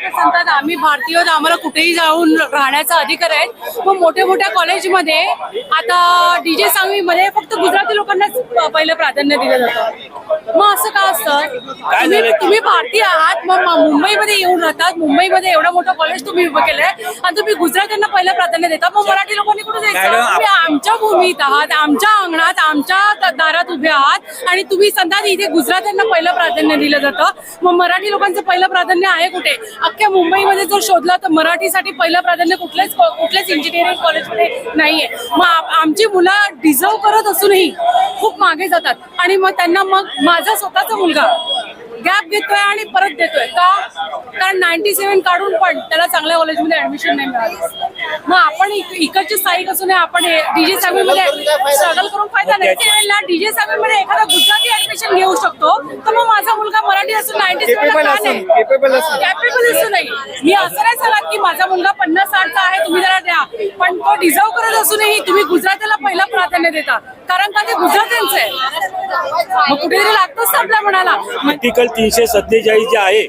महाराष्ट्र सांगतात आम्ही भारतीय आहोत, आम्हाला कुठेही जाऊन राहण्याचा अधिकार आहे. मग मोठ्या मोठ्या कॉलेजमध्ये आता डीजे सांगवीमध्ये फक्त गुजराती लोकांनाच पहिलं प्राधान्य दिलं जातं. मग असं का असतं? तुम्ही भारतीय आहात, मग मुंबईमध्ये येऊन राहतात, मुंबईमध्ये एवढं मोठं कॉलेज तुम्ही उभं केलंय आणि तुम्ही गुजरात्यांना पहिलं प्राधान्य देता. मग मराठी लोकांनी कुठे जायचं? तुम्ही आमच्या भूमीत आहात, आमच्या अंगणात, आमच्या दारात उभे आहात आणि तुम्ही सांगता इथे गुजरात्यांना पहिलं प्राधान्य दिलं जातं. मग मराठी लोकांचं पहिलं प्राधान्य आहे कुठे? अख्ख्या मुंबईमध्ये जर शोधलं तर मराठीसाठी पहिलं प्राधान्य कुठल्याच इंजिनिअरिंग कॉलेजमध्ये नाहीये. मग आमची मुलं डिझर्व करत असूनही खूप मागे जातात आणि मग त्यांना मग माझा स्वतःचा मुलगा गॅप घेतोय आणि परत देतोय का? कारण 97 काढून पण त्याला चांगल्या कॉलेजमध्ये ऍडमिशन नाही मिळालं. मग आपण इकडचे स्थायिक असून आपण डीजे साहेबमध्ये स्ट्रगल करून फायदा नाही. त्यावेळेला डीजे साहेबमध्ये एखादा गुजराती ऍडमिशन घेऊ शकतो, तर मग माझा मुलगा मराठी असून 97 कॅपेबल असू नाही. मी असं नाही सांगत की माझा मुलगा 50-60चा आहे तुम्ही त्याला द्या, पण तो डिझर्व करत असूनही तुम्ही गुजरातीला पहिला प्राधान्य देता. कारण का ते गुजरात्यांचं आहे. मग कुठेतरी लागतोच आपल्या मनाला. आर्टिकल 347 जे आहे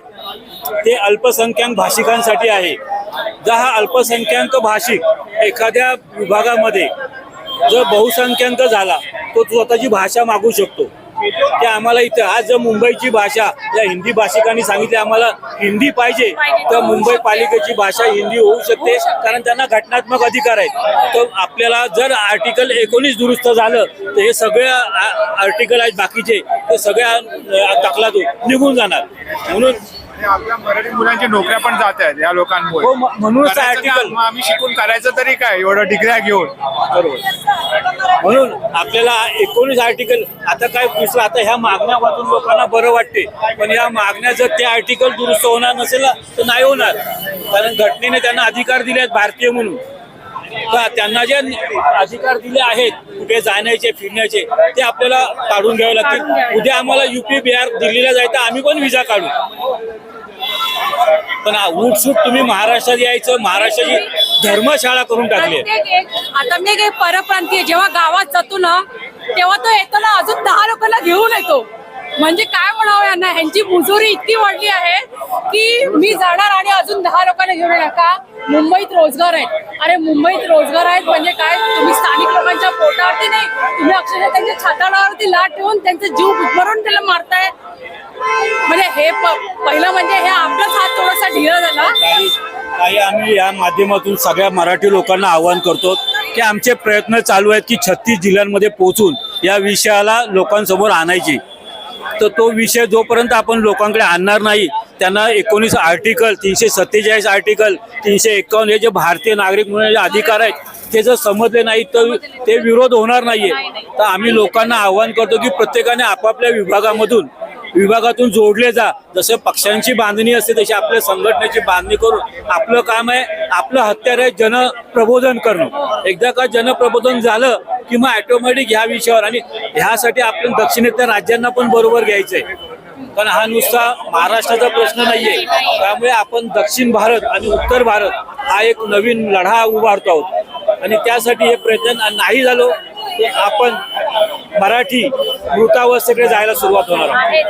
ते अल्पसंख्याक भाषिकांसाठी आहे. जर हा अल्पसंख्याक भाषिक एखाद्या विभागामध्ये जर बहुसंख्याक झाला तो स्वतःची भाषा मागू शकतो. ते आम्हाला इथं आज जर मुंबईची भाषा या हिंदी भाषिकांनी सांगितले आम्हाला हिंदी पाहिजे, तर मुंबई पालिकेची भाषा हिंदी होऊ शकते, कारण त्यांना घटनात्मक अधिकार आहेत. तर आपल्याला जर आर्टिकल 19 दुरुस्त झालं तर हे सगळे आर्टिकल आहेत बाकीचे ते सगळ्या तकलातून निघून जाणार. म्हणून आपल्या मराठी मुलांची नोकऱ्या पण जात आहेत या लोकांमुळे. म्हणूनच आर्टिकल आम्ही शिकून करायचं तरी काय एवढं डिग्र्या घेऊन. बरोबर. म्हणून आपल्याला 19 आर्टिकल आता काय दुसरं आता ह्या मागण्या वाचून लोकांना बरं वाटते, पण या मागण्या जर ते आर्टिकल दुरुस्त होणार नसेल तर नाही होणार. कारण घटनेने त्यांना अधिकार दिले आहेत भारतीय म्हणून. तर त्यांना जे अधिकार दिले आहेत कुठे जाण्याचे फिरण्याचे ते आपल्याला काढून घ्यावे लागतील. उद्या आम्हाला UP बिहार दिल्लीला जायचं आम्ही पण व्हिसा काढू, पण उठसूट तुम्ही महाराष्ट्रात यायचं. महाराष्ट्राची धर्मशाळा करून टाकली. आता मी काही परप्रांतीय जेव्हा गावात जातो ना तेव्हा तो येताना अजून 10 लोकांना घेऊन येतो. म्हणजे काय म्हणावं यांना, ह्यांची मुजोरी इतकी वाढली आहे की मी जाणार आणि अजून 10 लोकांना घेऊन येणार का? मुंबईत रोजगार आहेत. अरे मुंबईत रोजगार आहेत म्हणजे काय? तुम्ही स्थानिक लोकांच्या पोटावरती नाही, तुम्ही अक्षरशः त्यांच्या छाताडावरती लाट ठेवून त्यांचा जीव भरून त्याला मारताय. म्हणजे हे पहिलं म्हणजे हे आपलाच हात थोडासा ढिला झाला. काही आम्ही या माध्यमातून सगळ्या मराठी लोकांना आवाहन करतो की आमचे प्रयत्न चालू आहेत की 36 जिल्ह्यांमध्ये पोहोचून या विषयाला लोकांसमोर आणायची. तर तो विषय जोपर्यंत आपण लोकांकडे आणणार नाही, त्यांना 19 आर्टिकल 347 आर्टिकल 351 हे जे भारतीय नागरिक म्हणून जे अधिकार आहेत ते जर समजले नाही तर ते विरोध होणार नाहीये. तर आम्ही लोकांना आवाहन करतो की प्रत्येकाने आपापल्या विभागातून जोडले जा. जसं पक्षांची बांधणी असते तशी आपल्या संघटनेची बांधणी करून आपलं काम आहे, आपलं हत्यार आहे जनप्रबोधन करणं. एकदा का जनप्रबोधन झालं की मग ऑटोमॅटिक ह्या विषयावर आणि ह्यासाठी आपण दक्षिणेतल्या राज्यांना पण बरोबर घ्यायचंय. कारण हा नुसता महाराष्ट्राचा प्रश्न नाहीये. त्यामुळे आपण दक्षिण भारत आणि उत्तर भारत हा एक नवीन लढा उभारतो आहोत आणि त्यासाठी हे प्रयत्न नाही झालो तर आपण मराठी मृतावस्थेकडे जायला सुरुवात होणार आहे.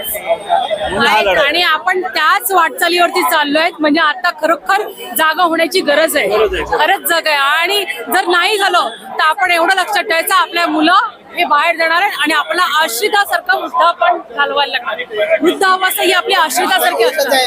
आणि आपण त्याच वाटचालीवरती चाललोय. म्हणजे आता खरोखर जागा होण्याची गरज आहे, खरंच जग आहे. आणि जर नाही झालं तर आपण एवढं लक्षात ठेवायचं आपल्या मुलं हे बाहेर जाणार आहे आणि आपला आश्रितासारखं वृद्धापन घालवायला लागणार. वृद्धावस्था ही आपली आश्रितासारखी असते.